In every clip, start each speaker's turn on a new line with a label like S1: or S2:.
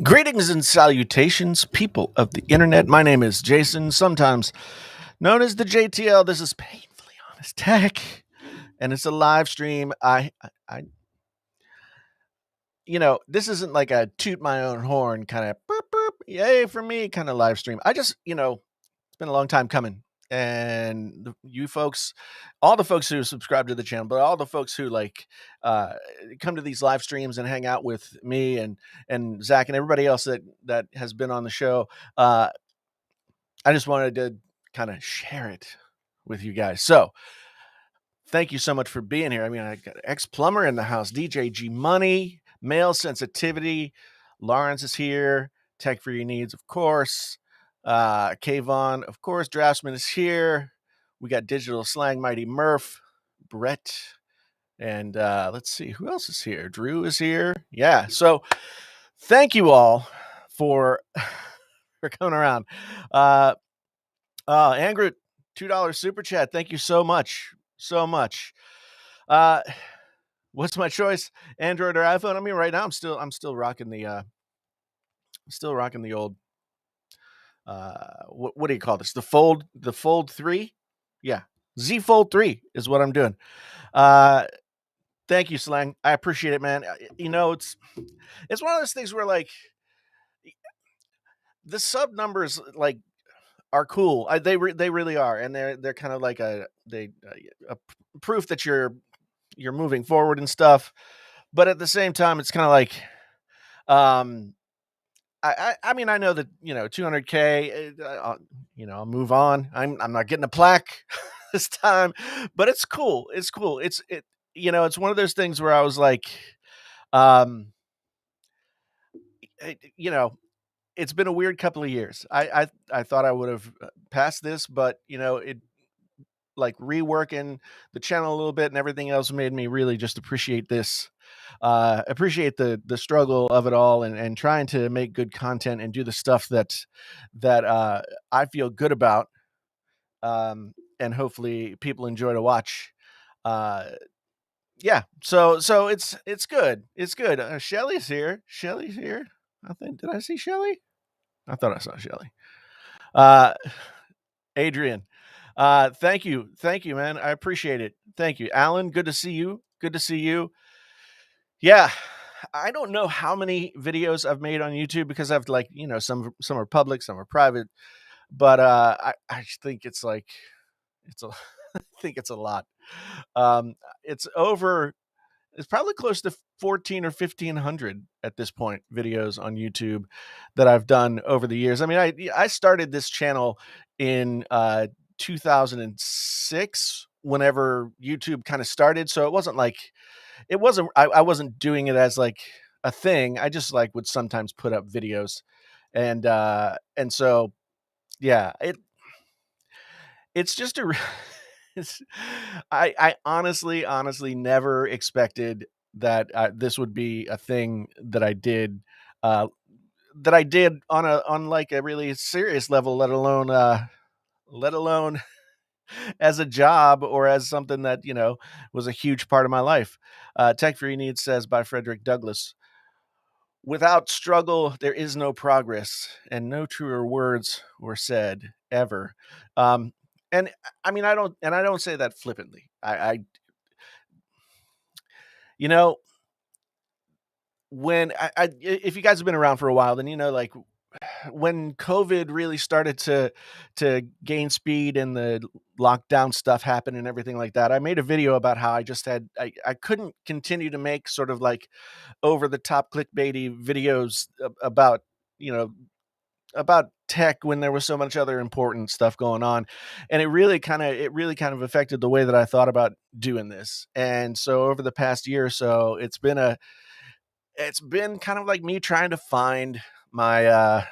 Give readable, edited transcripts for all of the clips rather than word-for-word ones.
S1: Greetings and salutations, people of the internet. My name is Jason, sometimes known as the JTL. This is Painfully Honest Tech, and it's a live stream. This isn't like a toot my own horn kind of burp, burp, yay for me kind of live stream. It's been a long time coming. And you folks, all the folks who subscribe to the channel, but all the folks who uh, come to these live streams and hang out with me and Zach and everybody else that has been on the show. I just wanted to kind of share it with you guys. So thank you so much for being here. I mean, I got ex plumber in the house, DJ G Money, male sensitivity. Lawrence is here. Tech for your needs, of course. Kayvon, of course. Draftsman is here. We got Digital Slang, Mighty Murph, Brett, and let's see who else is here. Drew is here. Yeah. So thank you all for for coming around. Angrit, $2 super chat. Thank you so much. So much. What's my choice? Android or iPhone? I mean, right now I'm still rocking the old what do you call this? The Fold 3? Yeah. Z Fold 3 is what I'm doing. Thank you, Slang. I appreciate it, man. It's one of those things where like the sub numbers are cool. They really are, and they're kind of like a proof that you're moving forward and stuff. But at the same time, it's kind of like, I mean, I know that 200K. I'll move on. I'm not getting a plaque this time, but it's cool. It's cool. It's one of those things where I was like, it's been a weird couple of years. I thought I would have passed this, but it like reworking the channel a little bit and everything else made me really just appreciate this. Appreciate the struggle of it all and trying to make good content and do the stuff that I feel good about. And hopefully people enjoy to watch. Yeah. So it's good. It's good. Shelly's here. Shelly's here. Did I see Shelly? I thought I saw Shelly. Adrian, thank you, man. I appreciate it. Thank you, Alan. Good to see you. Good to see you. Yeah, I don't know how many videos I've made on YouTube because I've some are public, some are private, but I think it's like I think it's a lot. It's over. It's probably close to 14 or 1500 at this point videos on YouTube that I've done over the years. I mean, I started this channel in 2006 whenever YouTube kind of started, so it wasn't like I wasn't doing it as like a thing. I just would sometimes put up videos, and so yeah, it's just a I honestly never expected that this would be a thing that I did on like a really serious level, let alone as a job or as something that was a huge part of my life. Tech Free Needs says by Frederick Douglass, without struggle there is no progress, and no truer words were said ever. And I mean, I don't say that flippantly. I you know when if you guys have been around for a while, then like when COVID really started to gain speed and the lockdown stuff happened and everything like that, I made a video about how I couldn't continue to make sort of like over the top clickbaity videos about about tech when there was so much other important stuff going on, and it really kind of affected the way that I thought about doing this. And so over the past year or so, it's been kind of like me trying to find my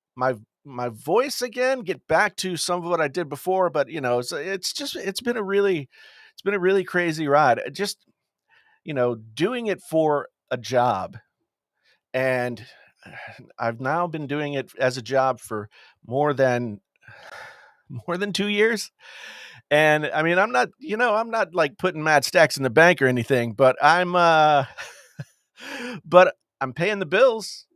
S1: my voice again, get back to some of what I did before. But it's been a really crazy ride. Just doing it for a job, and I've now been doing it as a job for more than 2 years. And I mean, I'm not like putting mad stacks in the bank or anything, but but I'm paying the bills.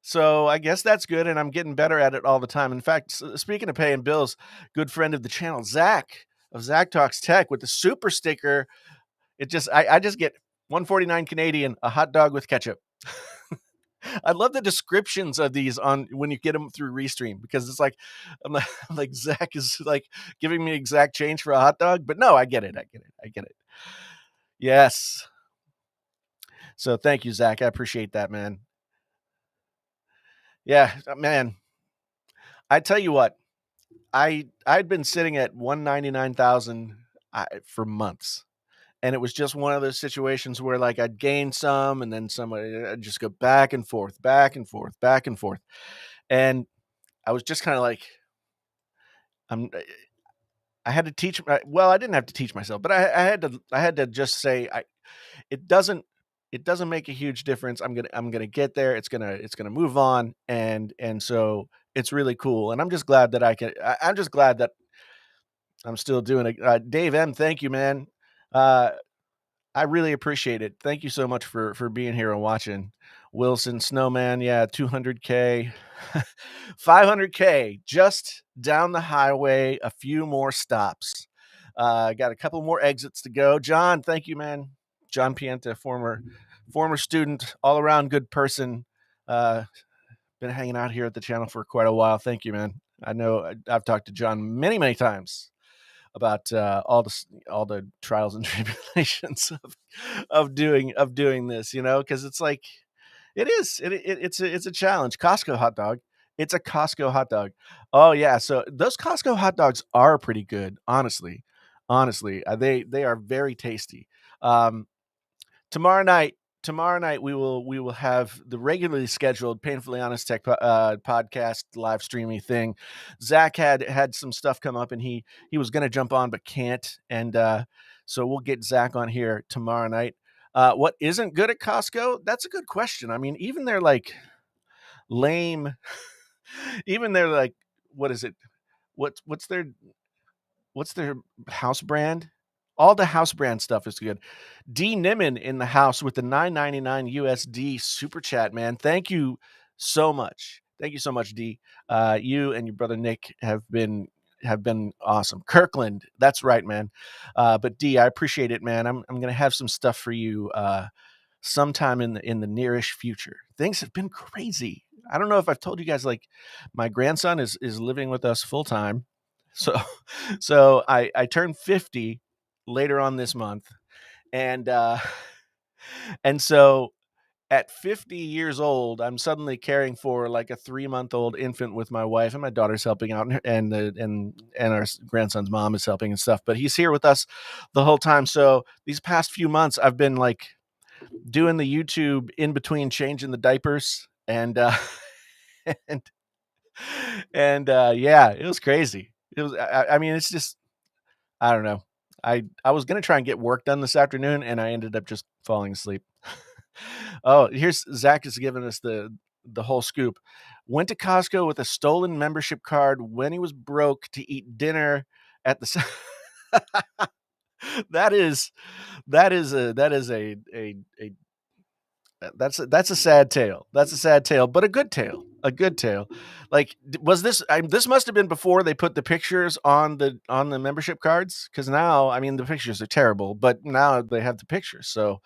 S1: So I guess that's good, and I'm getting better at it all the time. In fact, speaking of paying bills, good friend of the channel, Zach of Zach Talks Tech with the super sticker. I just get 149 Canadian, a hot dog with ketchup. I love the descriptions of these on when you get them through Restream because it's like I'm like Zach is like giving me exact change for a hot dog, but no, I get it, I get it, I get it. Yes. So thank you, Zach. I appreciate that, man. Yeah, man. I tell you what, I'd been sitting at 199,000 for months. And it was just one of those situations where like I'd gain some and then somebody I'd just go back and forth, back and forth, back and forth. And I was just kind of like I'm I had to teach well, I didn't have to teach myself, but I had to just say it doesn't it doesn't make a huge difference. I'm gonna get there. It's gonna move on, and so it's really cool. And I'm just glad that I'm just glad that I'm still doing it. Dave M, thank you, man. Uh, I really appreciate it. Thank you so much for being here and watching. Wilson Snowman, yeah, 200K, 500K, just down the highway, a few more stops. Got a couple more exits to go. John, thank you, man. John Pienta, former student, all around good person. Been hanging out here at the channel for quite a while. Thank you, man. I know I've talked to John many times about all the trials and tribulations of doing this, you know, because it's like it's a challenge. Costco hot dog. It's a Costco hot dog. Oh yeah, so those Costco hot dogs are pretty good, honestly. Honestly, they are very tasty. Um, tomorrow night we will have the regularly scheduled Painfully Honest Tech podcast live streaming thing. Zach had some stuff come up and he was going to jump on but can't, and so we'll get Zach on here tomorrow night. What isn't good at Costco? That's a good question. I mean, even they're like lame. Even they're like, what is it? What's their house brand? All the house brand stuff is good. D Niman in the house with the 9.99 USD super chat, man. Thank you so much. Thank you so much, D. You and your brother Nick have been awesome. Kirkland, that's right, man. But D, I appreciate it, man. I'm gonna have some stuff for you sometime in the nearish future. Things have been crazy. I don't know if I've told you guys, like my grandson is living with us full time. So so I turned 50 later on this month, and and so at 50 years old, I'm suddenly caring for like a 3-month-old infant with my wife, and my daughter's helping out, and our grandson's mom is helping and stuff. But he's here with us the whole time. So these past few months, I've been like doing the YouTube in between changing the diapers, and and yeah, it was crazy. It was. I mean, it's just I don't know. I was gonna try and get work done this afternoon, and I ended up just falling asleep. Oh, here's Zach has given us the whole scoop. Went to Costco with a stolen membership card when he was broke to eat dinner at the. that is that is a that's a sad tale. That's a sad tale, but a good tale. A good tale. Like, was this? This must have been before they put the pictures on the membership cards. Because now, I mean, the pictures are terrible, but now they have the pictures. So,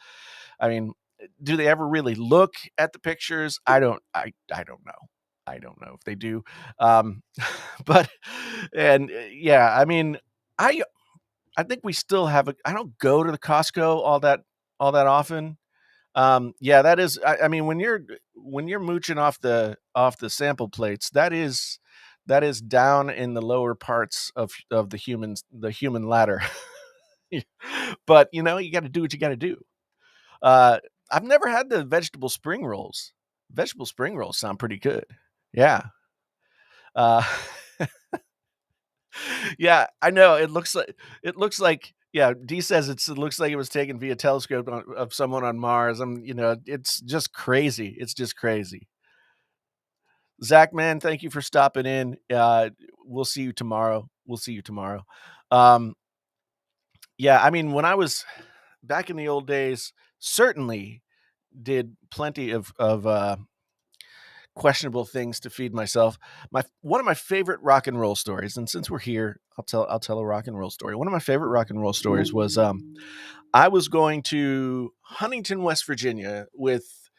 S1: I mean, do they ever really look at the pictures? I don't know. I don't know if they do. Um, but and yeah, I mean, I I think we still have a. I don't go to the Costco all that often. Yeah, that is. I mean, when you're mooching off the sample plates, that is down in the lower parts of the human ladder. But you know, you got to do what you got to do. Uh, I've never had the vegetable spring rolls. Vegetable spring rolls sound pretty good. Yeah. Uh, yeah, I know. It looks like yeah. D says it looks like it was taken via telescope of someone on Mars. You know, it's just crazy. It's just crazy. Zach, man, thank you for stopping in. We'll see you tomorrow. We'll see you tomorrow. Um, yeah, I mean, when I was back in the old days, certainly did plenty of questionable things to feed myself. My One of my favorite rock and roll stories, and since we're here, I'll tell a rock and roll story. One of my favorite rock and roll stories was I was going to Huntington, West Virginia with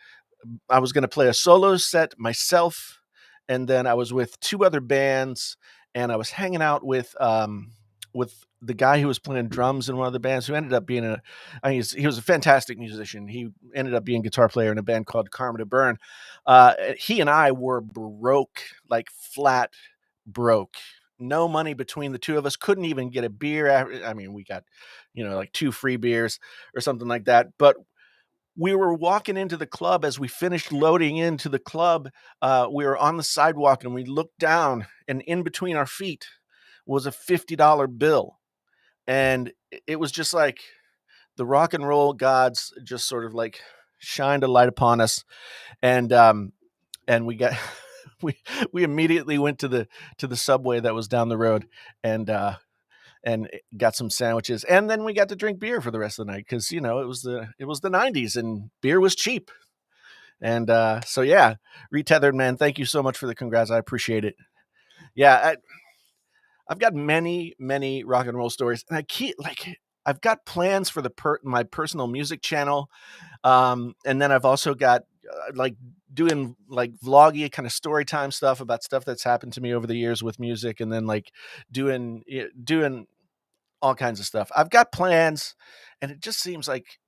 S1: I was going to play a solo set myself, and then I was with two other bands, and I was hanging out with the guy who was playing drums in one of the bands, who ended up being he was a fantastic musician. He ended up being guitar player in a band called Karma to Burn. He and I were broke, like flat broke. No money between the two of us. Couldn't even get a beer. I mean, we got, like two free beers or something like that. But we were walking into the club. As we finished loading into the club, we were on the sidewalk and we looked down, and in between our feet was a $50 bill. And it was just like the rock and roll gods just sort of like shined a light upon us. And we got we immediately went to the Subway that was down the road, and got some sandwiches, and then we got to drink beer for the rest of the night, because it was the 90s and beer was cheap. And so yeah, Retethered man, thank you so much for the congrats. I appreciate it. Yeah, I've got many rock and roll stories, and I've got plans for my personal music channel. And then I've also got like doing like vloggy kind of story time stuff about stuff that's happened to me over the years with music, and then like doing all kinds of stuff. I've got plans, and it just seems like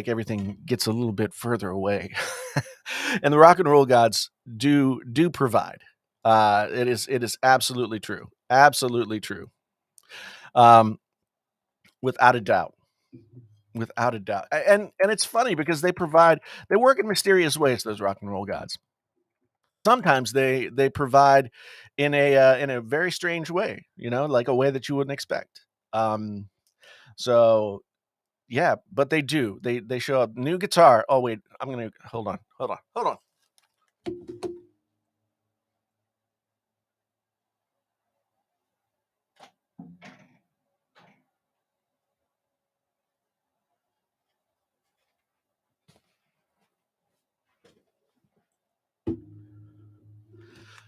S1: everything gets a little bit further away. And the rock and roll gods do provide. It is absolutely true. Absolutely true. Um, without a doubt. Without a doubt. And it's funny because they work in mysterious ways, those rock and roll gods. Sometimes they provide in a very strange way, like a way that you wouldn't expect. Um, so yeah, but they do. They show up. New guitar. Oh wait, I'm gonna hold on.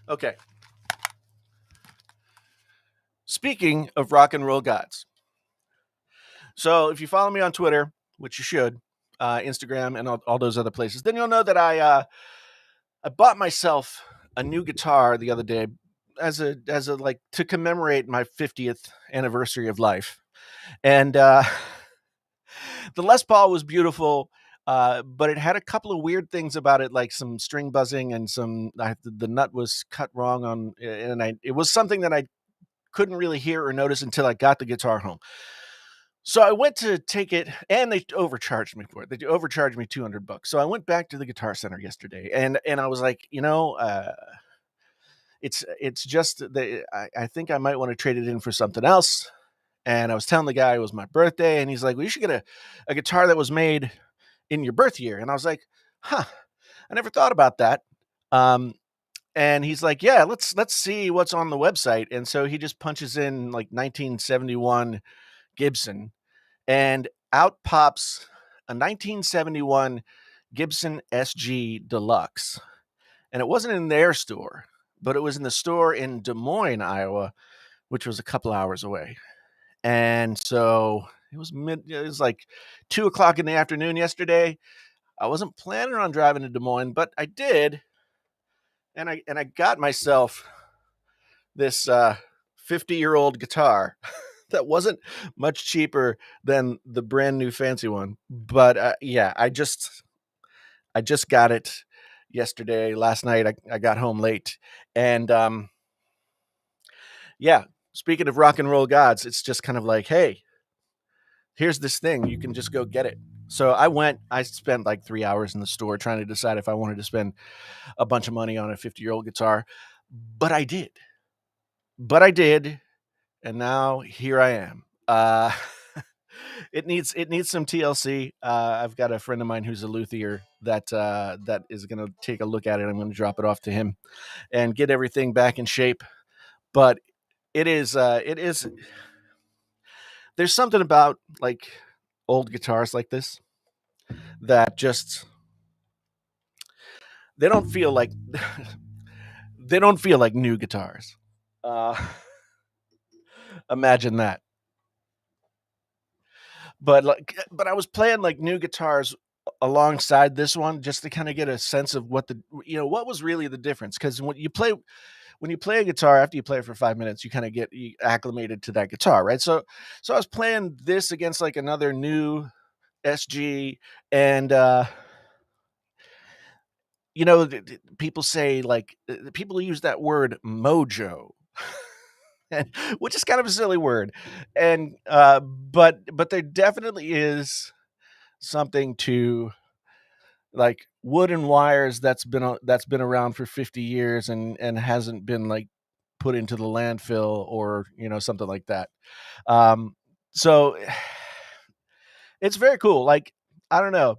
S1: Okay. Speaking of rock and roll gods, so if you follow me on Twitter, which you should, Instagram, and all those other places, then you'll know that I bought myself a new guitar the other day as a like to commemorate my 50th anniversary of life. And the Les Paul was beautiful, but it had a couple of weird things about it, like some string buzzing and the nut was cut wrong it was something that I couldn't really hear or notice until I got the guitar home. So I went to take it, and they overcharged me for it. They overcharged me $200. So I went back to the Guitar Center yesterday, and I was like, it's just that I think I might want to trade it in for something else. And I was telling the guy it was my birthday, and he's like, "Well, you should get a guitar that was made in your birth year." And I was like, "Huh, I never thought about that." Um, and he's like, "Yeah, let's see what's on the website." And so he just punches in like 1971 Gibson, and out pops a 1971 Gibson SG Deluxe. And it wasn't in their store, but it was in the store in Des Moines, Iowa, which was a couple hours away. And so it was like 2 o'clock in the afternoon yesterday. I wasn't planning on driving to Des Moines, but I did. And I got myself this 50-year-old guitar that wasn't much cheaper than the brand new fancy one. But yeah, I just got it yesterday. Last night I got home late, and yeah. Speaking of rock and roll gods, it's just kind of like, hey, here's this thing. You can just go get it. So I spent like 3 hours in the store trying to decide if I wanted to spend a bunch of money on a 50-year-old guitar, but I did. But I did, and now here I am. It needs some TLC. I've got a friend of mine who's a luthier that is going to take a look at it. I'm going to drop it off to him and get everything back in shape. But it is. There's something about like old guitars like this that just they don't feel like they don't feel like new guitars. Uh, imagine that. But I was playing like new guitars alongside this one just to kind of get a sense of what what was really the difference. Because when you play a guitar after you play it for 5 minutes, you kind of get acclimated to that guitar, right? So I was playing this against like another new SG, and people say like people use that word mojo, and which is kind of a silly word, and but there definitely is something to like wood and wires that's been around for 50 years and hasn't been like put into the landfill or something like that. So it's very cool. Like, I don't know,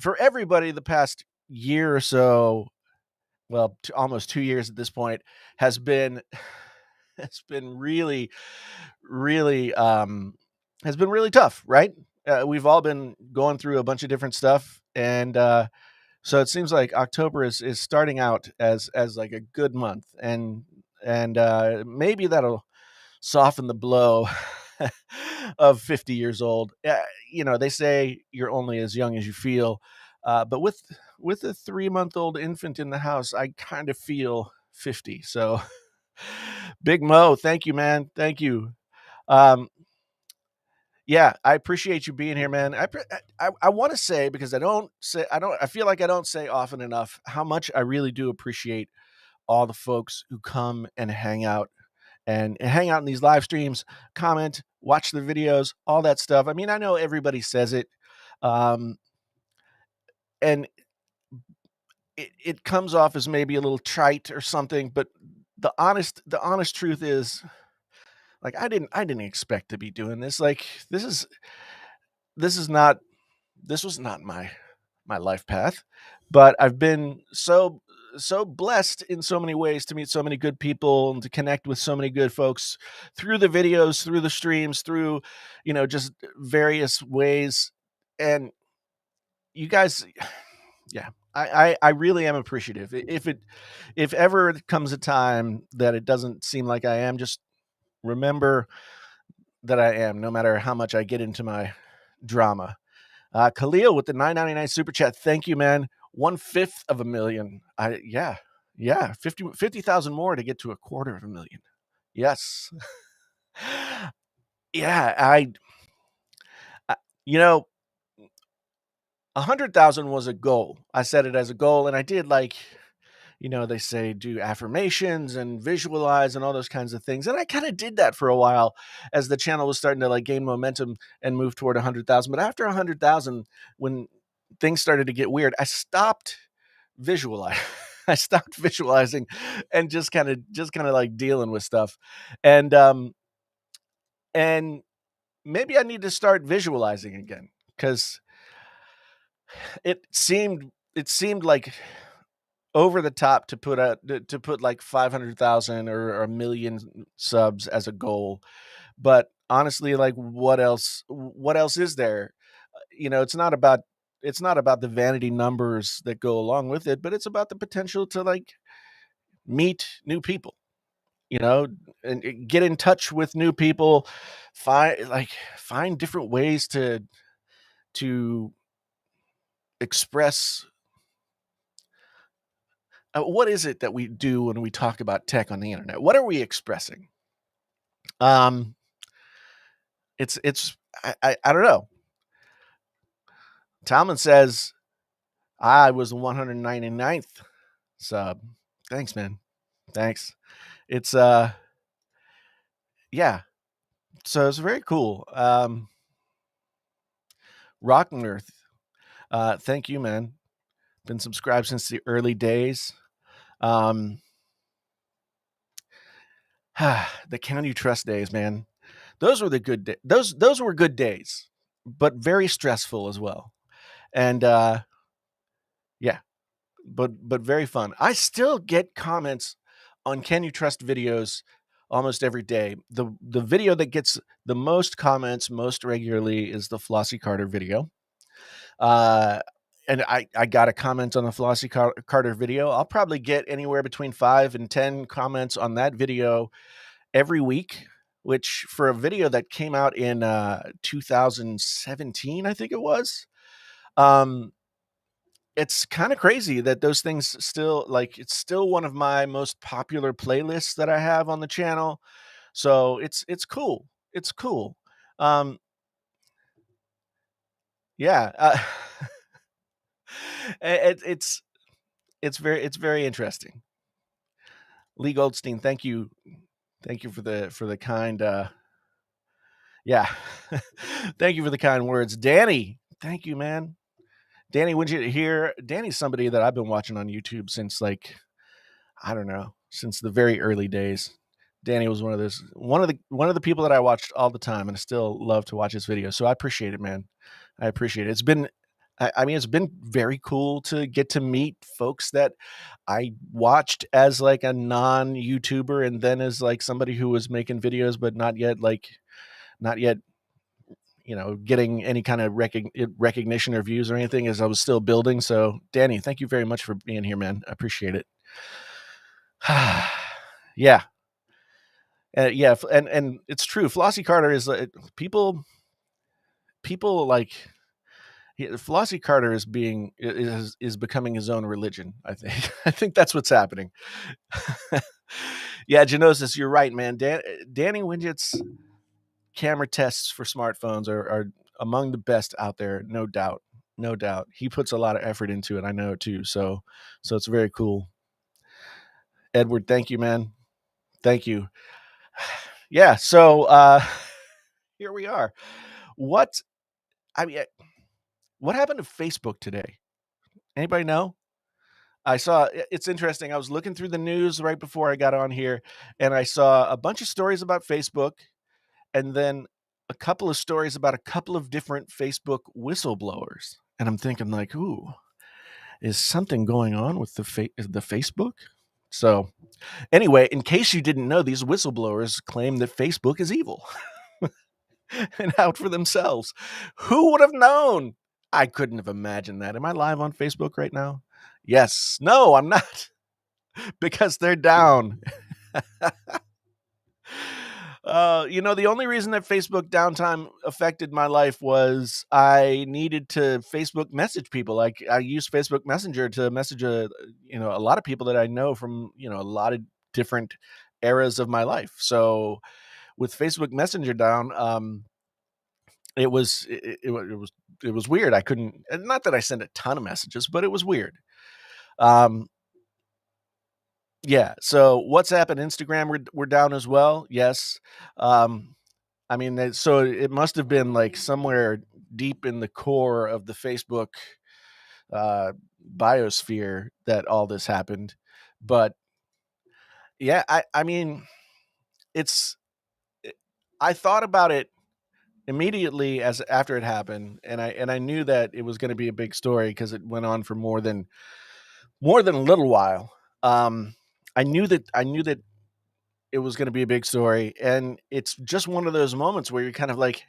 S1: for everybody the past year or so, well, almost 2 years at this point, has been has been really, really has been really tough, right? We've all been going through a bunch of different stuff, and so it seems like October is starting out as like a good month, and maybe that'll soften the blow of 50 years old. They say you're only as young as you feel, but with a 3-month-old infant in the house, I kind of feel 50. So, Big Mo, thank you, man. Thank you. Um, yeah, I appreciate you being here, man. I want to say, because I feel like I don't say often enough how much I really do appreciate all the folks who come and hang out in these live streams, comment, watch the videos, all that stuff. I mean, I know everybody says it, um, and it comes off as maybe a little trite or something, but the honest truth is, like, I didn't expect to be doing this. Like, this is not this was not my life path, but I've been so blessed in so many ways to meet so many good people and to connect with so many good folks through the videos, through the streams, through just various ways. And you guys, yeah, I really am appreciative. If ever it comes a time that it doesn't seem like I am, just remember that I am, no matter how much I get into my drama. Khalil with the 9.99 super chat. Thank you, man. 1/5 of a million. Yeah, 50,000 more to get to 1/4 of a million. Yes. Yeah, I you know, 100,000 was a goal. I set it as a goal, and I did, like, they say do affirmations and visualize and all those kinds of things. And I kind of did that for a while as the channel was starting to like gain momentum and move toward 100,000. But after 100,000, when things started to get weird, I stopped visualizing. I stopped visualizing and just kind of like dealing with stuff. And maybe I need to start visualizing again, cuz it seemed like over the top to put like 500,000 or a million subs as a goal. But honestly, like, what else is there? It's not about the vanity numbers that go along with it, but it's about the potential to like meet new people, you know, and get in touch with new people, find different ways to express. What is it that we do when we talk about tech on the internet? What are we expressing? Um, it's I don't know. Talman says I was the 199th sub. Thanks, man. Thanks. It's yeah. So it's very cool. Rockin' Earth. Thank you, man. Been subscribed since the early days. Um, the Can You Trust days, man. Those were the good days. Those were good days, but very stressful as well. And yeah, but very fun. I still get comments on Can You Trust videos almost every day. The video that gets the most comments most regularly is the Flossie Carter video. Uh, and I got a comment on the Carter video. I'll probably get anywhere between 5 and 10 comments on that video every week, which for a video that came out in 2017, I think it was. Um, it's kind of crazy that those things still, like, it's still one of my most popular playlists that I have on the channel. So it's cool. It's cool. Um, yeah, it's it's very interesting. Lee Goldstein, thank you for the kind yeah, thank you for the kind words. Danny, thank you, man. Danny, when you hear Danny's somebody that I've been watching on YouTube since, like, I don't know, since the very early days. Danny was one of the people that I watched all the time, and I still love to watch his videos. So I appreciate it, man. I appreciate it. It's been I mean, it's been very cool to get to meet folks that I watched as like a non-YouTuber and then as like somebody who was making videos but not yet, getting any kind of recognition or views or anything as I was still building. So, Danny, thank you very much for being here, man. I appreciate it. Yeah. Yeah, and it's true. Flossie Carter is people like Flossie Carter is becoming his own religion. I think I think that's what's happening. Yeah, Genosis, you're right, man. Danny Widget's camera tests for smartphones are among the best out there, no doubt, no doubt. He puts a lot of effort into it. I know it too. So it's very cool. Edward, thank you, man. Thank you. Yeah. So here we are. What I mean, what happened to Facebook today? Anybody know? I saw it's interesting. I was looking through the news right before I got on here, and I saw a bunch of stories about Facebook, and then a couple of stories about a couple of different Facebook whistleblowers. And I'm thinking, like, ooh, is something going on with the Facebook? So anyway, in case you didn't know, these whistleblowers claim that Facebook is evil and out for themselves. Who would have known? I couldn't have imagined that. Am I live on Facebook right now? Yes. No, I'm not, because they're down. The only reason that Facebook downtime affected my life was I needed to Facebook message people. Like, I use Facebook Messenger to message a lot of people that I know from, a lot of different eras of my life. So with Facebook Messenger down, it was weird. I couldn't, not that I sent a ton of messages, but it was weird. Um, yeah. So WhatsApp and Instagram were down as well. Yes. I mean, so it must have been like somewhere deep in the core of the Facebook uh, biosphere that all this happened. But yeah, I mean, it's I thought about it immediately as after it happened, and I knew that it was going to be a big story because it went on for more than a little while. I knew that it was going to be a big story, and it's just one of those moments where you're kind of like,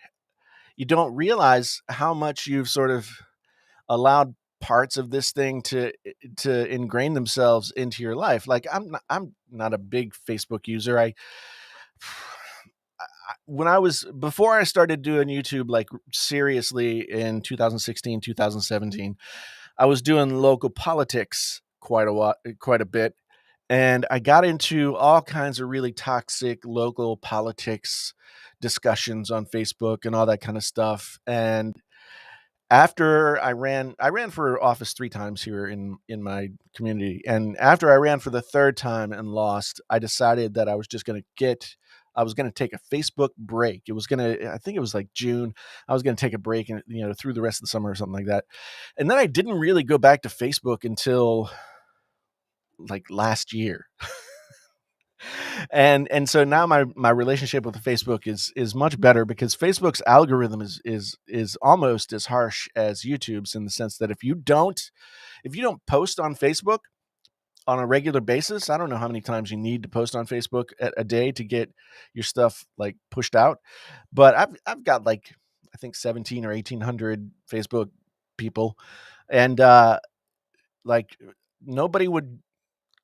S1: you don't realize how much you've sort of allowed parts of this thing to ingrain themselves into your life. Like, I'm not a big Facebook user. When I was before I started doing YouTube, like, seriously, in 2016, 2017, I was doing local politics quite a bit, and I got into all kinds of really toxic local politics discussions on Facebook and all that kind of stuff. And after I ran for office 3 times here in my community, and after I ran for the 3rd time and lost, I decided that I was gonna take a Facebook break. I think it was like June. I was gonna take a break and, through the rest of the summer or something like that. And then I didn't really go back to Facebook until, like, last year. And so now my relationship with Facebook is much better, because Facebook's algorithm is almost as harsh as YouTube's, in the sense that if you don't post on Facebook on a regular basis, I don't know how many times you need to post on Facebook a day to get your stuff, like, pushed out, but I've got, like, I think 17 or 1800 Facebook people, and like nobody would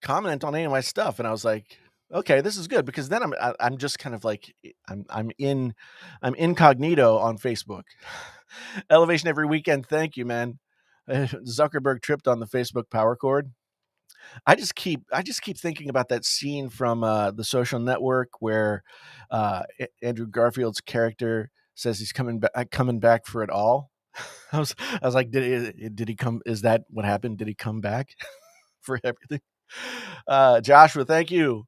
S1: comment on any of my stuff, and I was like, okay, this is good because then I'm just kind of like I'm incognito on Facebook. Elevation every weekend. Thank you, man. Zuckerberg tripped on the Facebook power cord. I just keep thinking about that scene from The Social Network where Andrew Garfield's character says he's coming back for it all. I was like, did he come? Is that what happened? Did he come back for everything? Joshua, thank you.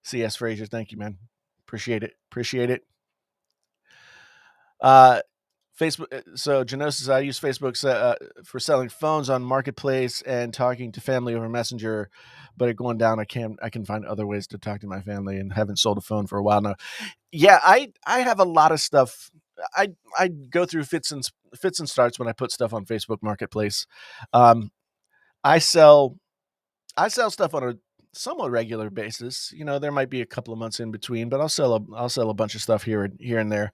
S1: C.S. Frazier, thank you, man. Appreciate it. Appreciate it. Uh, Facebook. So Genosis, I use Facebook for selling phones on Marketplace and talking to family over Messenger, but it going down. I can find other ways to talk to my family and haven't sold a phone for a while now. Yeah, I have a lot of stuff. I go through fits and starts when I put stuff on Facebook Marketplace. Um, I sell I sell stuff on a somewhat regular basis. You know, there might be a couple of months in between, but I'll sell a bunch of stuff here and there.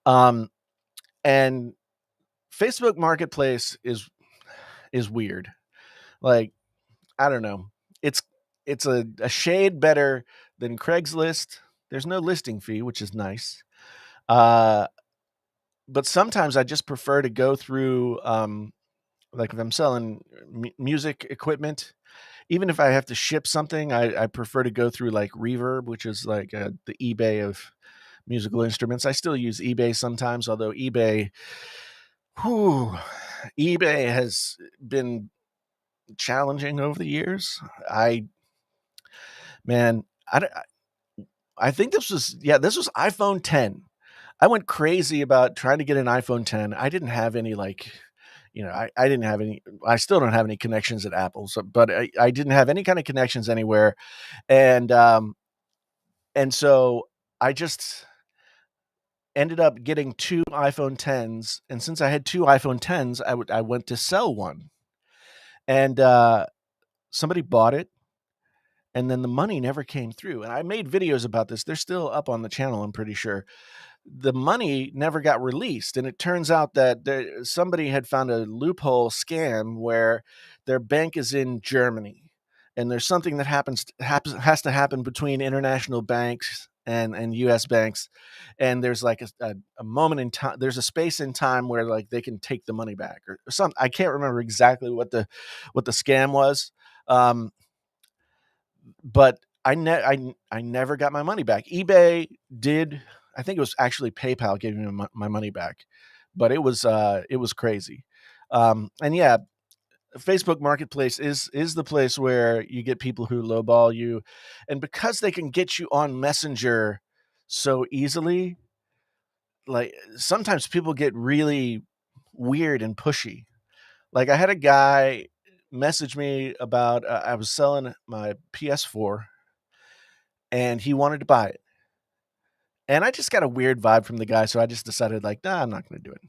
S1: Um, and Facebook Marketplace is weird. Like, I don't know. It's it's a shade better than Craigslist. There's no listing fee, which is nice. Uh, but sometimes I just prefer to go through like if I'm selling music equipment, even if I have to ship something, I prefer to go through like Reverb, which is like the eBay of musical instruments. I still use eBay sometimes, although whew, eBay has been challenging over the years. I man, I think this was iPhone 10. I went crazy about trying to get an iPhone 10. I didn't have any like, I didn't have any. I still don't have any connections at Apple. So, but I didn't have any kind of connections anywhere, and so I just ended up getting two iPhone 10s. And since I had two iPhone 10s, I went to sell one, and somebody bought it, and then the money never came through. And I made videos about this. They're still up on the channel, I'm pretty sure. The money never got released, and it turns out that somebody had found a loophole scam where their bank is in Germany, and there's something that has to happen between international banks and U.S. banks, and there's like a moment in time. There's a space in time where like they can take the money back or something. I can't remember exactly what the scam was. Um, but I never got my money back. eBay did. I think it was actually PayPal giving me my money back, but it was crazy. And yeah, Facebook Marketplace is the place where you get people who lowball you, and because they can get you on Messenger so easily, like sometimes people get really weird and pushy. Like I had a guy message me about I was selling my PS4 and he wanted to buy it. And I just got a weird vibe from the guy, so I just decided like, nah, I'm not going to do it.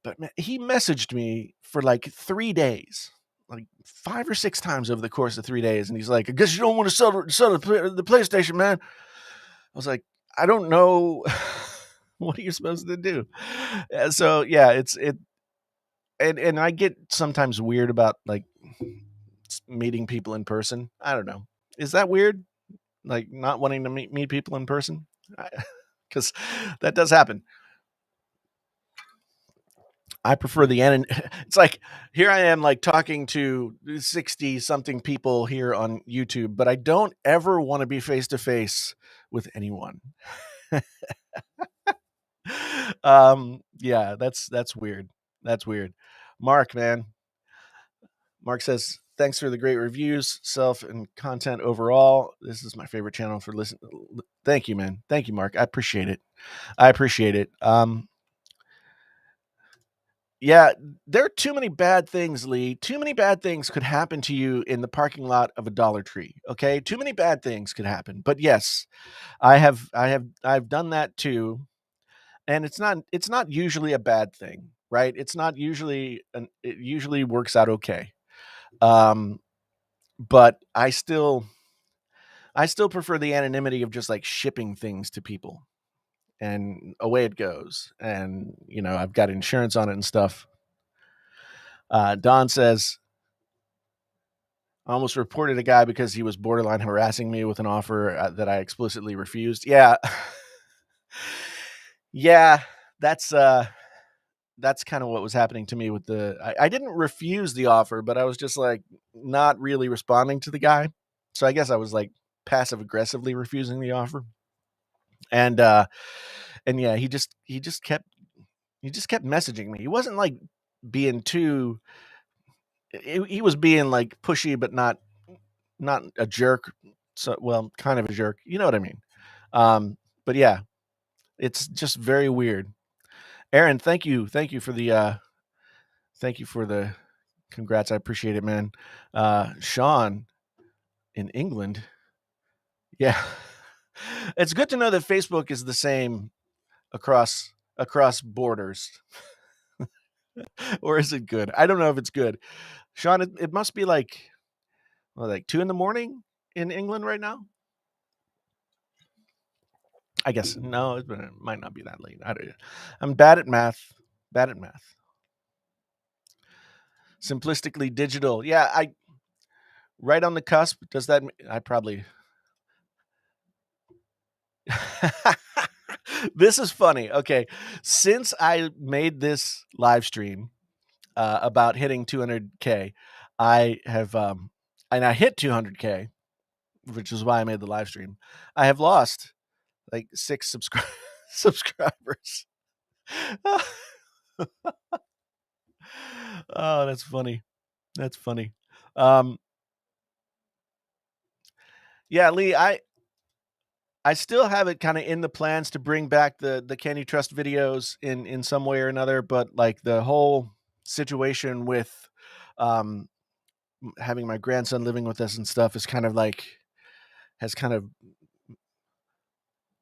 S1: But man, he messaged me for like 3 days, like 5 or 6 times over the course of 3 days, and he's like, "I guess you don't want to sell the PlayStation, man." I was like, "I don't know." What are you supposed to do? So yeah, and I get sometimes weird about like meeting people in person. I don't know. Is that weird? Like not wanting to meet people in person? Because that does happen. I prefer the end. It's like here I am, like talking to 60 something people here on YouTube, but I don't ever want to be face to face with anyone. Yeah, that's weird. That's weird. Mark, man. Mark says, thanks for the great reviews, self and content overall. This is my favorite channel for listening. Thank you, man. Thank you, Mark. I appreciate it. I appreciate it. Yeah, there are too many bad things, Lee. Too many bad things could happen to you in the parking lot of a Dollar Tree. Okay, too many bad things could happen. But yes, I've done that too, and it's not usually a bad thing, right? It's not usually it usually works out okay. Um, but I still prefer the anonymity of just like shipping things to people, and away it goes. And I've got insurance on it and stuff. Don says, I almost reported a guy because he was borderline harassing me with an offer that I explicitly refused. Yeah. Yeah, that's kind of what was happening to me with I didn't refuse the offer, but I was just like not really responding to the guy. So I guess I was like passive aggressively refusing the offer. And and yeah, he just kept messaging me. He wasn't like being too he was being like pushy, but not a jerk. So, well, kind of a jerk. You know what I mean? But yeah, it's just very weird. Aaron, thank you for the congrats. I appreciate it, man. Sean in England. Yeah. It's good to know that Facebook is the same across borders. Or is it good? I don't know if it's good. Sean, it must be like 2 in the morning in England right now. I guess no, it might not be that late. I'm bad at math. Bad at math. Simplistically digital. Yeah, I right on the cusp. Does that? I probably. This is funny. Okay, since I made this live stream about hitting 200K, I have and I hit 200K, which is why I made the live stream. I have lost like 6 subscribers. Oh, that's funny. That's funny. Um, yeah, Lee, I still have it kind of in the plans to bring back the Can You Trust videos in some way or another, but like the whole situation with um having my grandson living with us and stuff is kind of like has kind of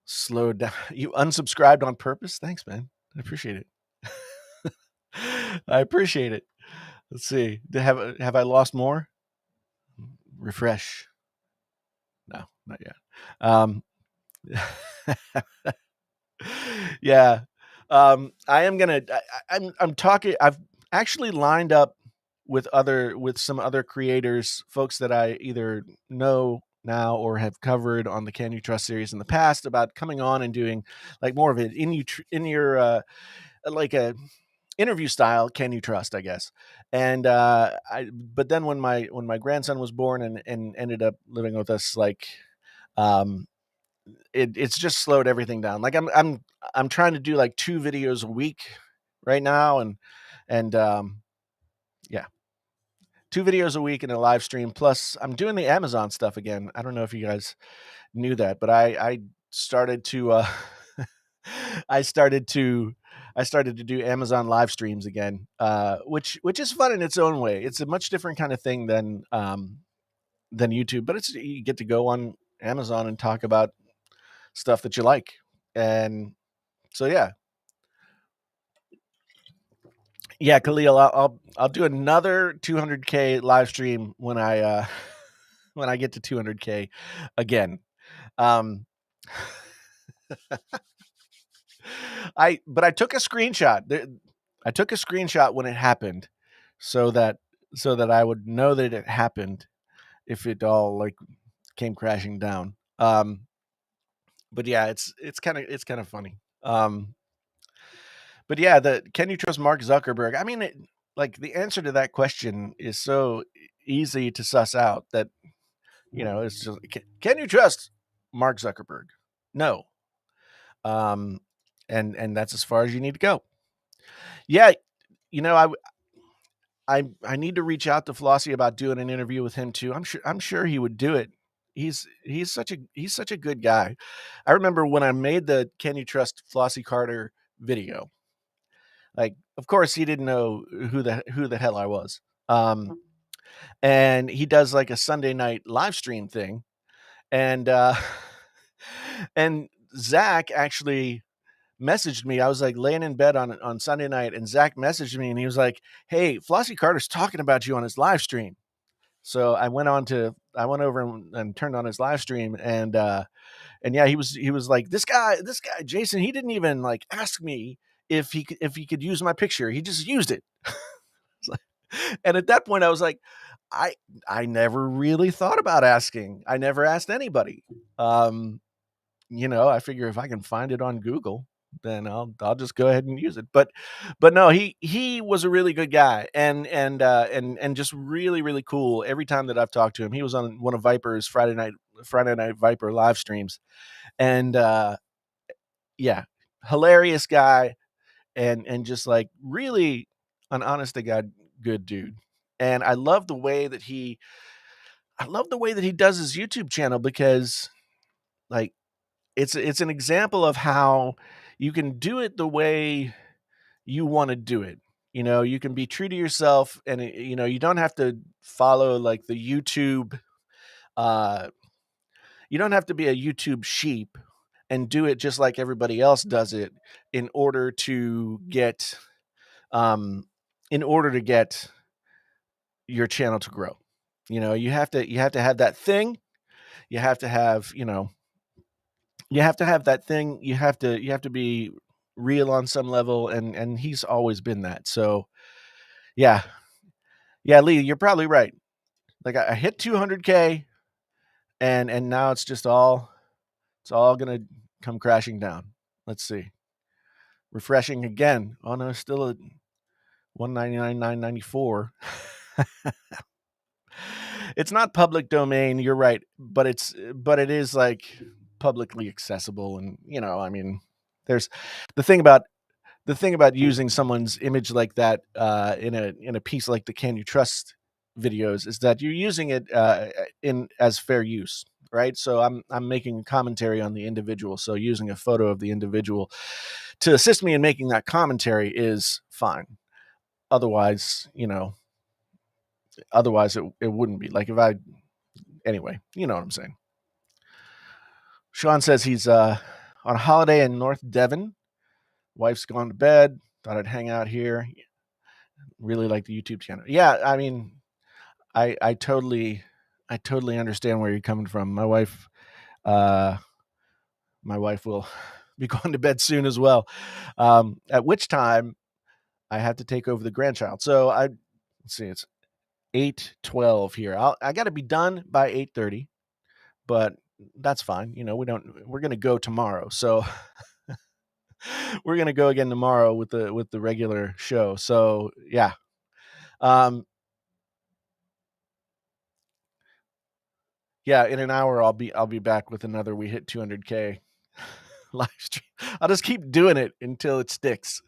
S1: slowed down. You unsubscribed on purpose? Thanks, man. I appreciate it. I appreciate it. Let's see. Have I lost more? Refresh. No, not yet. Um yeah. I am gonna. I'm talking. I've actually lined up with some other creators, folks that I either know now or have covered on the Can You Trust series in the past, about coming on and doing like more of it in your like a interview style Can You Trust, I guess. And but then when my grandson was born and ended up living with us, like um it's just slowed everything down. Like I'm trying to do like 2 videos a week right now, and yeah, 2 videos a week in a live stream. Plus, I'm doing the Amazon stuff again. I don't know if you guys knew that, but I started to I started to I started to do Amazon live streams again, which is fun in its own way. It's a much different kind of thing than YouTube, but it's you get to go on Amazon and talk about stuff that you like. And so yeah, yeah, Khalil, I'll do another 200K live stream when I when I get to 200K again. Um, I took a screenshot. I took a screenshot when it happened, so that I would know that it happened if it all like came crashing down. But yeah, it's kind of funny. But yeah, the can you trust Mark Zuckerberg? I mean, like the answer to that question is so easy to suss out that it's just can you trust Mark Zuckerberg? No. Um, and that's as far as you need to go. Yeah, you know, I need to reach out to Flossie about doing an interview with him too. I'm sure he would do it. He's such a good guy. I remember when I made the Can You Trust Flossie Carter video. Like, of course, he didn't know who the hell I was. And he does like a Sunday night live stream thing, and and Zach actually messaged me. I was like laying in bed on Sunday night, and Zach messaged me, and he was like, "Hey, Flossie Carter's talking about you on his live stream." So I went over and turned on his live stream, and yeah, he was like, this guy Jason, he didn't even like ask me if he could use my picture. He just used it. And at that point, I was like, I I never really thought about asking. I never asked anybody. Um, I figure if I can find it on Google, then I'll just go ahead and use it. But no, he was a really good guy and just really really cool. Every time that I've talked to him, he was on one of Viper's Friday night Viper live streams, and yeah, hilarious guy, and just like really an honest to god good dude. And I love the way that he does his YouTube channel because like it's an example of how you can do it the way you want to do it. You can be true to yourself, and you don't have to follow like the YouTube. Uh, you don't have to be a YouTube sheep and do it just like everybody else does it in order to get um, in order to get your channel to grow. You have to have that thing. You have to have you have to have that thing. You have to be real on some level, and he's always been that. So yeah, yeah, Lee, you're probably right. Like I hit 200K, and now it's all gonna come crashing down. Let's see, refreshing again. Oh no, still at 199,994. It's not public domain. You're right, but it is like publicly accessible, and I mean, there's the thing about using someone's image like that in a piece like the Can You Trust videos is that you're using it in as fair use, right? So I'm making a commentary on the individual, so using a photo of the individual to assist me in making that commentary is fine. Otherwise, it wouldn't be like if I anyway. You know what I'm saying. Sean says he's on a holiday in North Devon. Wife's gone to bed. Thought I'd hang out here. Really like the YouTube channel. Yeah, I mean, I totally understand where you're coming from. Uh, my wife will be going to bed soon as well. At which time I have to take over the grandchild. So let's see, it's 8:12 here. I got to be done by 8:30, but that's fine. We're going to go tomorrow. So we're going to go again tomorrow with the regular show. So, yeah. Um yeah, in an hour I'll be back with another We Hit 200K live stream. I'll just keep doing it until it sticks.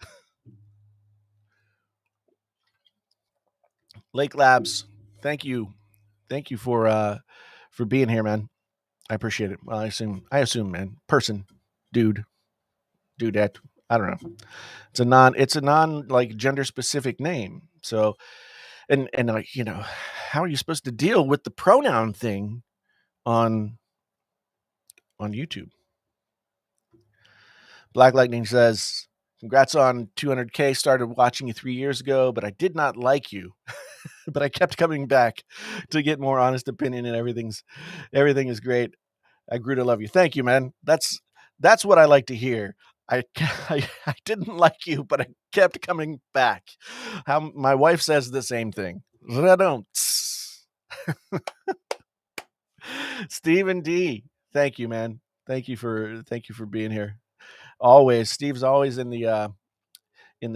S1: Lake Labs, thank you. Thank you for being here, man. I appreciate it. Well, I assume, man. Person, dude, dudette. I don't know. It's a non like gender specific name. So and like, how are you supposed to deal with the pronoun thing on YouTube? Black Lightning says, "Congrats on 200K. Started watching you 3 years ago, but I did not like you. But I kept coming back to get more honest opinion, and everything is great. I grew to love you. Thank you, man. That's what I like to hear. I didn't like you, but I kept coming back. How my wife says the same thing. Stephen D. Thank you, man. Thank you for being here. Always, Steve's always in the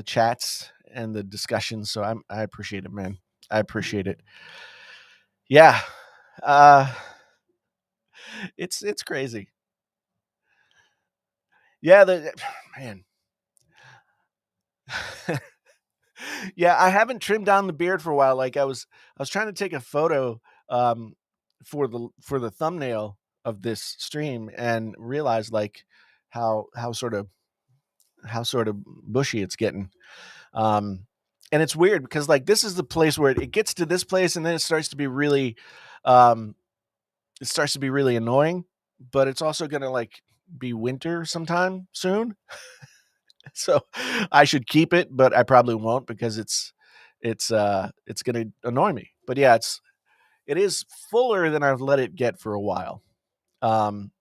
S1: chats and the discussions, so I appreciate it, man. I appreciate it. Yeah, uh, it's crazy. Yeah, man. Yeah, I haven't trimmed down the beard for a while. Like I was trying to take a photo um for the thumbnail of this stream and realized like how sort of bushy it's getting. Um and it's weird because like this is the place where it gets to this place and then um it starts to be really annoying, but it's also going to like be winter sometime soon. So I should keep it, but I probably won't because it's gonna annoy me. But yeah, it is fuller than I've let it get for a while. Um,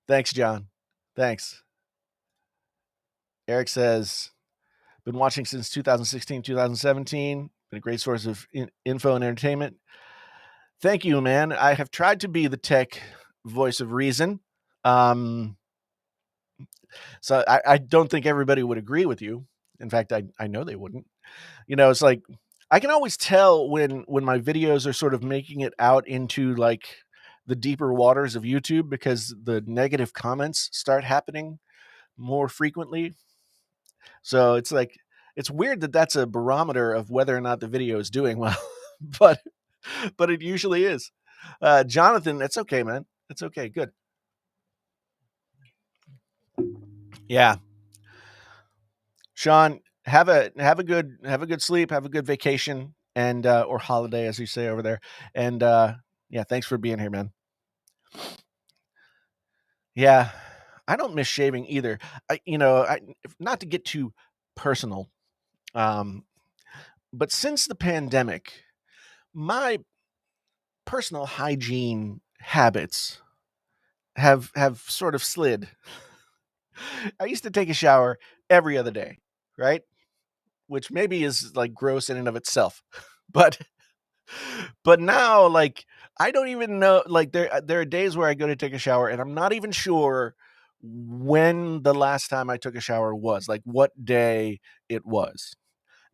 S1: thanks, John. Thanks. Eric says Been watching since 2016, 2017. Been a great source of info and entertainment. Thank you, man. I have tried to be the tech voice of reason. Um, so I don't think everybody would agree with you. In fact, I know they wouldn't. It's like I can always tell when my videos are sort of making it out into like the deeper waters of YouTube because the negative comments start happening more frequently. So it's like it's weird that that's a barometer of whether or not the video is doing well, but but it usually is. Jonathan, that's okay, man. It's okay. Good. Yeah, Sean, have a good sleep, have a good vacation, and or holiday as you say over there. And yeah, thanks for being here, man. Yeah, I don't miss shaving either. Not to get too personal, um, but since the pandemic, my personal hygiene habits have sort of slid. I used to take a shower every other day, right? Which maybe is like gross in and of itself. But but now like I don't even know like there are days where I go to take a shower and I'm not even sure when the last time I took a shower was, like what day it was.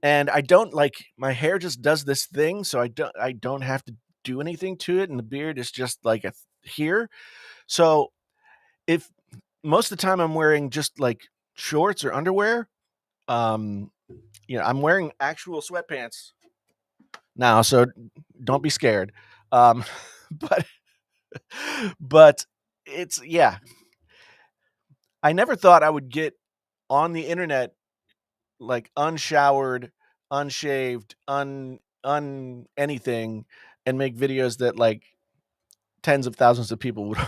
S1: And I don't like my hair just does this thing so I don't have to do anything to it and the beard is just like here. So if most of the time I'm wearing just like shorts or underwear, um, I'm wearing actual sweatpants now, so don't be scared. Um, but but it's yeah. I never thought I would get on the internet like unshowered, unshaved, un anything, and make videos that like tens of thousands of people would,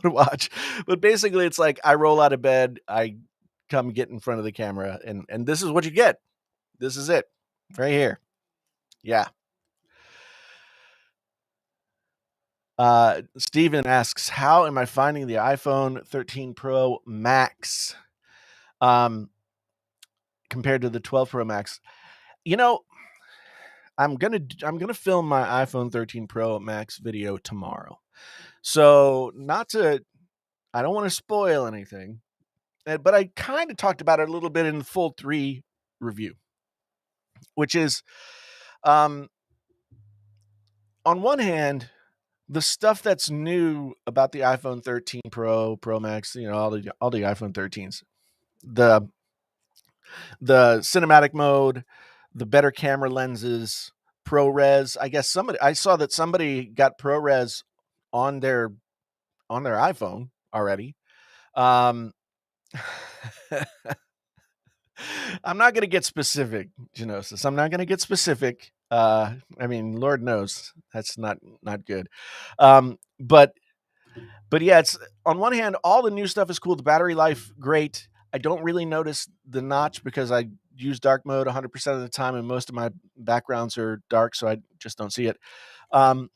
S1: would watch. But basically, it's like I roll out of bed, I come get in front of the camera, and this is what you get. This is it, right here. Yeah. Steven asks, "How am I finding the iPhone 13 Pro Max um, compared to the 12 Pro Max?" You know, I'm gonna film my iPhone 13 Pro Max video tomorrow. So not to, I don't want to spoil anything, but I kind of talked about it a little bit in the full 3 review, which is, um, on one hand, the stuff that's new about the iPhone 13 Pro, Pro Max, all the iPhone 13s, the the cinematic mode, the better camera lenses, ProRes. I saw that somebody got ProRes on their iPhone already. Um, I'm not going to get specific, Genosis. I'm not going to get specific. I mean, Lord knows that's not good. But yeah, it's on one hand, all the new stuff is cool. The battery life, great. I don't really notice the notch because I use dark mode 100% of the time, and most of my backgrounds are dark, so I just don't see it. Um,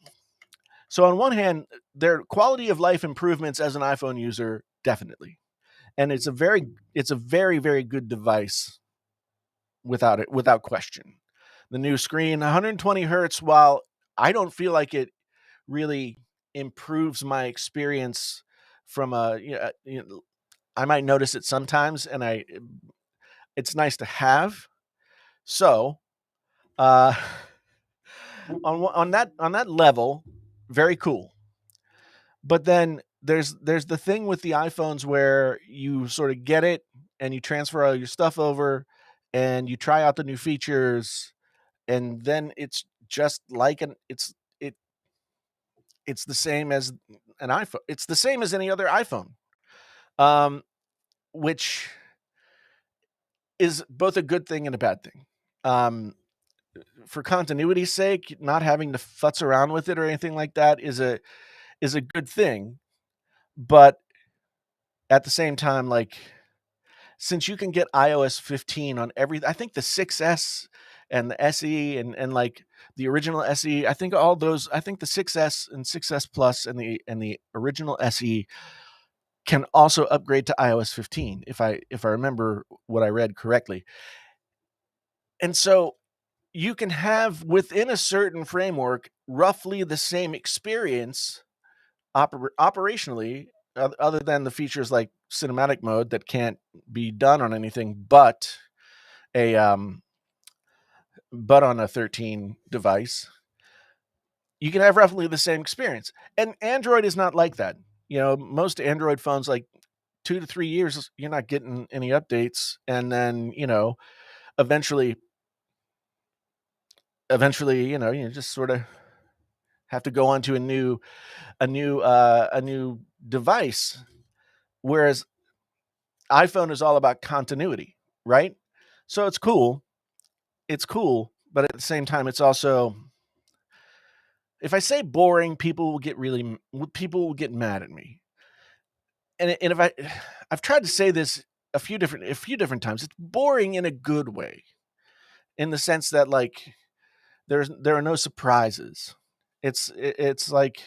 S1: so on one hand, their quality of life improvements as an iPhone user, definitely, and it's a very very good device without question. The new screen, 120 hertz, while I don't feel like it really improves my experience from I might notice it sometimes, and it's nice to have. So, uh, on that level, very cool. But then there's the thing with the iPhones where you sort of get it and you transfer all your stuff over and you try out the new features and then it's just like it's the same as an iPhone. It's the same as any other iPhone. Um, which is both a good thing and a bad thing. Um, for continuity's sake, not having to futz around with it or anything like that is a good thing. But at the same time, like since you can get iOS 15 on I think the 6S and the SE and like the original SE, I think the 6S and 6S Plus and the original SE can also upgrade to iOS 15 if I remember what I read correctly. And so you can have within a certain framework roughly the same experience operationally, other than the features like cinematic mode that can't be done on anything a but on a 13 device. You can have roughly the same experience. And Android is not like that. Most Android phones, like 2 to 3 years, you're not getting any updates, and then eventually, you just sort of have to go onto a new device. Whereas iPhone is all about continuity, right? So it's cool. It's cool, but at the same time, it's also, if I say boring, people will get mad at me. And if I've tried to say this a few different times, it's boring in a good way, in the sense that, like, there are no surprises. It's like,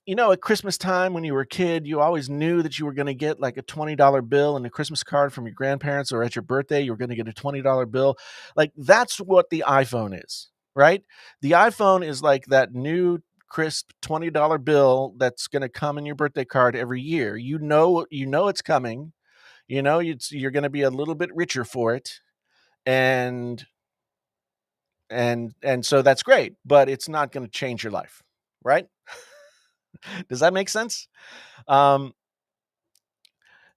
S1: at Christmas time when you were a kid, you always knew that you were going to get like a $20 bill and a Christmas card from your grandparents, or at your birthday, you were going to get a $20 bill. Like, that's what the iPhone is, right? The iPhone is like that new crisp $20 bill that's going to come in your birthday card every year. It's coming. You're going to be a little bit richer for it. And so that's great, but it's not going to change your life, right? Does that make sense? Um,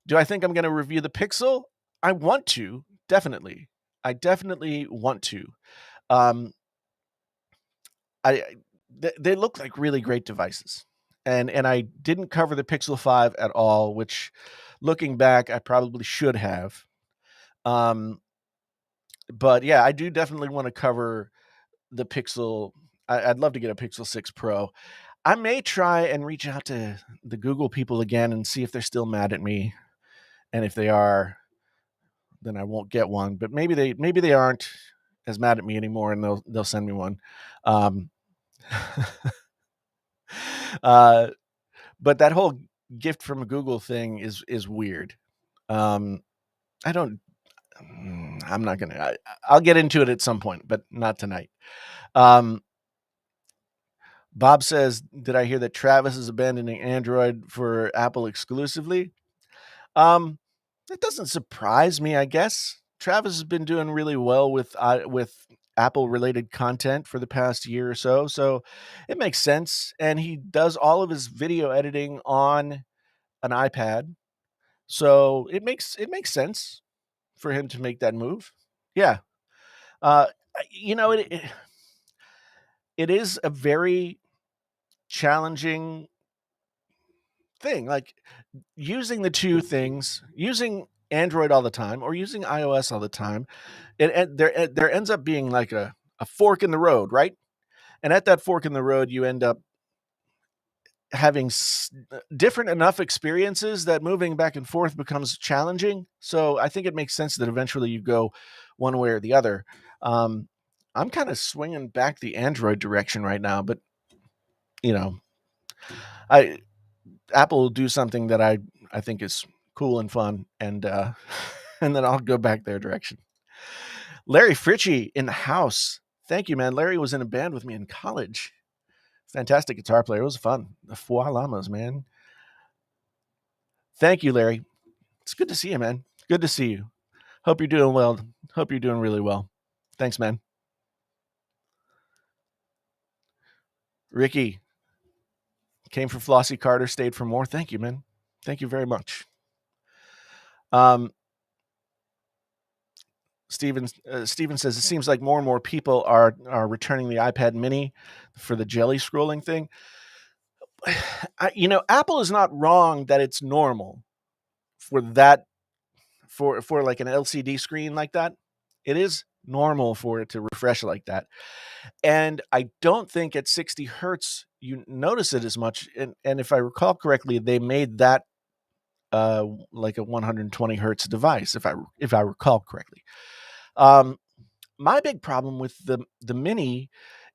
S1: do I think I'm going to review the Pixel? I want to, definitely. I definitely want to. Um, they look like really great devices, and I didn't cover the Pixel 5 at all, which, looking back, I probably should have. But yeah, I do definitely want to cover the Pixel. I'd love to get a Pixel 6 Pro. I may try and reach out to the Google people again and see if they're still mad at me. And if they are, then I won't get one. But maybe they aren't as mad at me anymore, and they'll send me one. Um, but that whole gift from a Google thing is weird. I don't. I'm not gonna. I'll get into it at some point, but not tonight. Bob says, "Did I hear that Travis is abandoning Android for Apple exclusively?" It doesn't surprise me, I guess. Travis has been doing really well with Apple related content for the past year or so it makes sense. And he does all of his video editing on an iPad, so it makes sense for him to make that move. Yeah, uh, it is a very challenging thing, like using the two things, using Android all the time or using iOS all the time. There ends up being like a fork in the road, right? And at that fork in the road, you end up having different enough experiences that moving back and forth becomes challenging. So I think it makes sense that eventually you go one way or the other. I'm kind of swinging back the Android direction right now, but you know, I Apple will do something that I think is cool and fun, and and then I'll go back their direction. Larry Fritchie in the house. Thank you, man. Larry was in a band with me in college. Fantastic guitar player. It was fun. The Four Llamas, man. Thank you, Larry. It's good to see you, man. Good to see you. Hope you're doing well. Hope you're doing really well. Thanks, man. Ricky came for Flossie Carter, stayed for more. Thank you, man. Thank you very much. Steven says it seems like more and more people are returning the iPad Mini for the jelly scrolling thing. Apple is not wrong that it's normal for that, for like an LCD screen like that. It is normal for it to refresh like that. And I don't think at 60 hertz you notice it as much. And if I recall correctly, they made that like a 120 hertz device, if I recall correctly. My big problem with the Mini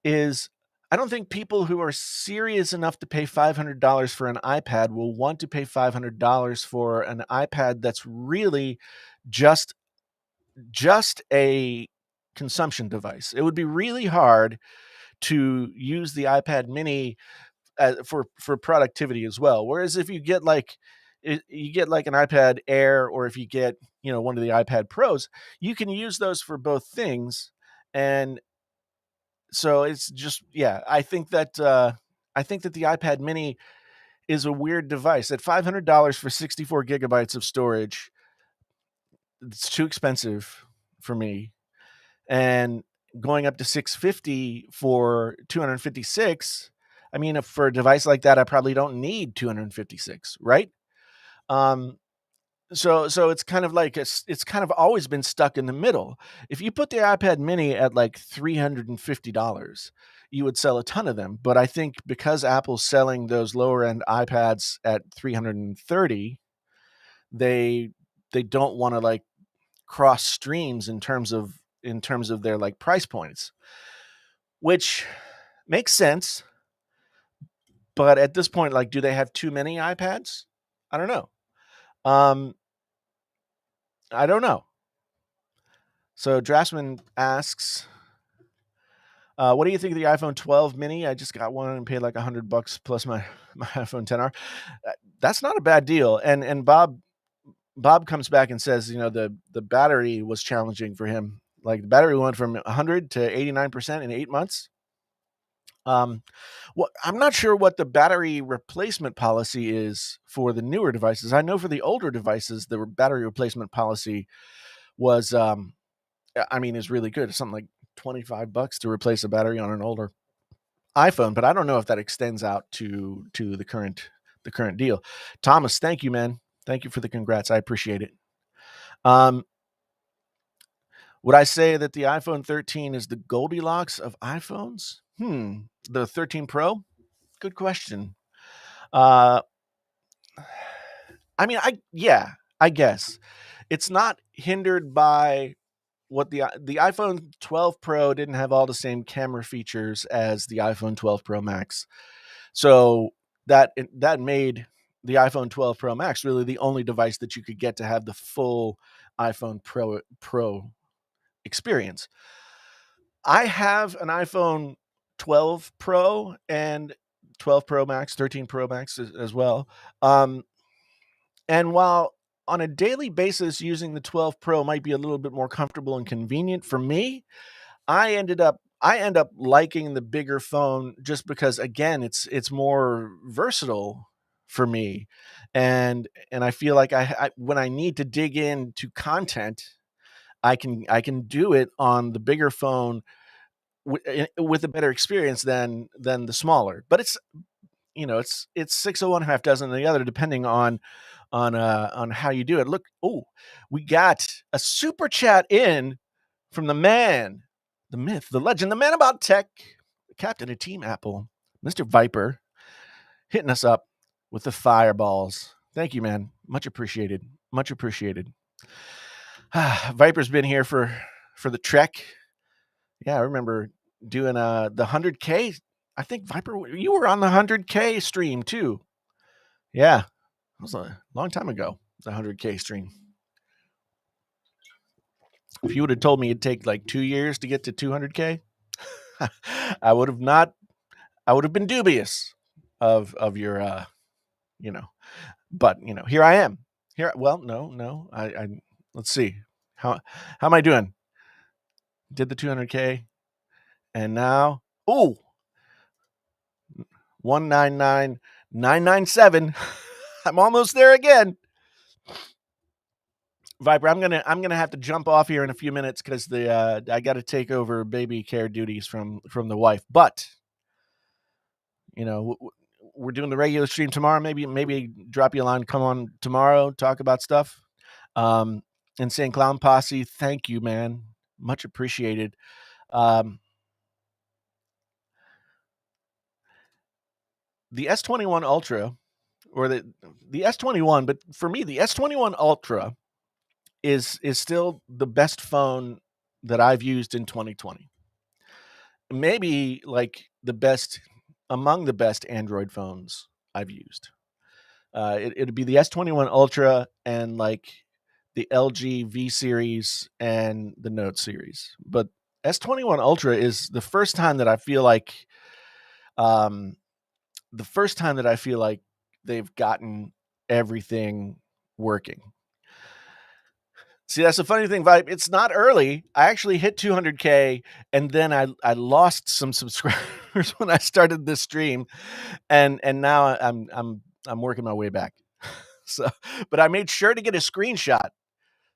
S1: is I don't think people who are serious enough to pay $500 for an iPad will want to pay $500 for an iPad that's really just a consumption device. It would be really hard to use the iPad mini for productivity as well. Whereas if you get like you get like an iPad Air, or if you get, you know, one of the iPad Pros, you can use those for both things. And so it's just, yeah, I think that the iPad mini is a weird device at $500 for 64 gigabytes of storage. It's too expensive for me. And going up to 650 for 256, I mean, for a device like that, I probably don't need 256, right? Um, so it's kind of like it's kind of always been stuck in the middle. If you put the iPad mini at like $350, you would sell a ton of them. But I think because Apple's selling those lower end iPads at 330, they they don't want to like cross streams in terms of their like price points, which makes sense. But at this point, like, do they have too many iPads? I don't know. Um, I don't know. So Draftsman asks, what do you think of the iPhone 12 mini? I just got one and paid like $100 plus my iPhone 10R. That's not a bad deal. And Bob comes back and says, you know, the battery was challenging for him. Like the battery went from 100 to 89% in 8 months. Well, I'm not sure what the battery replacement policy is for the newer devices. I know for the older devices, the battery replacement policy was, I mean, is really good. It's something like $25 to replace a battery on an older iPhone, but I don't know if that extends out to the current deal. Thomas, thank you, man. Thank you for the congrats. I appreciate it. Um, would I say that the iPhone 13 is the Goldilocks of iPhones? The 13 Pro? Good question. Uh, I mean, I guess it's not hindered by what the iPhone 12 Pro didn't have all the same camera features as the iPhone 12 Pro Max, so that made the iPhone 12 Pro Max really the only device that you could get to have the full iPhone Pro experience. I have an iPhone 12 Pro and 12 Pro Max, 13 Pro Max as well. Um, and while on a daily basis using the 12 Pro might be a little bit more comfortable and convenient for me, I end up liking the bigger phone just because again it's more versatile for me. And I feel like I when I need to dig into content, I can do it on the bigger phone with a better experience than the smaller. But it's, you know, it's 601 half dozen the other, depending on how you do it. Look, oh, we got a super chat in from the man, the myth, the legend, the man about tech, the captain of Team Apple, Mr. Viper, hitting us up with the fireballs. Thank you, man. Much appreciated. Much appreciated. Viper's been here for the trek. Yeah, I remember doing the 100K. I think Viper, you were on the 100K stream too. Yeah, that was a long time ago. The 100K stream. If you would have told me it'd take like 2 years to get to 200K, I would have not. I would have been dubious of your, you know. But you know, here I am. Here, well, no. I let's see how am I doing? Did the 200K, and now, oh, 199,997. I'm almost there again. Viper, I'm gonna have to jump off here in a few minutes because the I got to take over baby care duties from the wife. But you know, we're doing the regular stream tomorrow. Maybe drop you a line. Come on tomorrow, talk about stuff. Insane Clown Posse, thank you, man. Much appreciated. The S21 Ultra, or the S21, but for me, the S21 Ultra is still the best phone that I've used in 2020. Maybe like the best among the best Android phones I've used. It'd be the S21 Ultra and like the LG V series and the Note series. But S21 Ultra is the first time that I feel like, um, the first time that I feel like they've gotten everything working. See, that's the funny thing, Vibe. It's not early. I actually hit 200K, and then I lost some subscribers when I started this stream, and now I'm working my way back. So, but I made sure to get a screenshot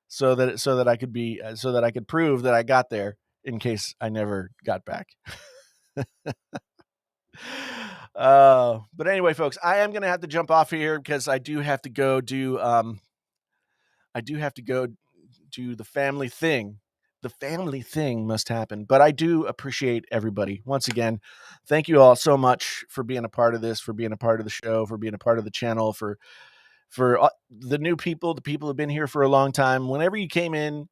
S1: so that I could be so that I could prove that I got there in case I never got back. But anyway, folks, I am gonna have to jump off here because I do have to go do the family thing. The family thing must happen. But I do appreciate everybody. Once again, thank you all so much for being a part of this, for being a part of the show, for being a part of the channel, for the new people, the people who've been here for a long time. Whenever you came in,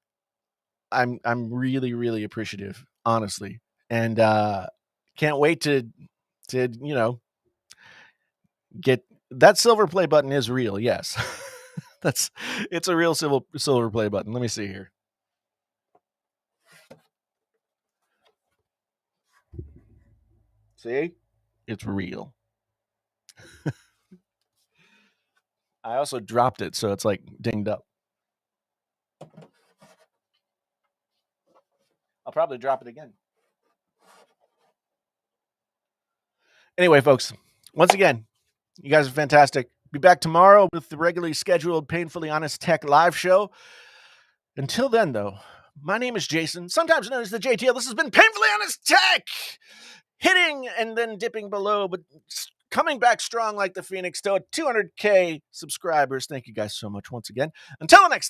S1: I'm really really appreciative, honestly, and can't wait to get that silver play button is real. Yes, that's it's a real silver play button. Let me see here. See, it's real. I also dropped it, so it's like dinged up. I'll probably drop it again. Anyway, folks, once again, you guys are fantastic. Be back tomorrow with the regularly scheduled Painfully Honest Tech live show. Until then, though, my name is Jason, sometimes known as the JTL. This has been Painfully Honest Tech, hitting and then dipping below, but coming back strong like the Phoenix to 200K subscribers. Thank you guys so much once again. Until the next time.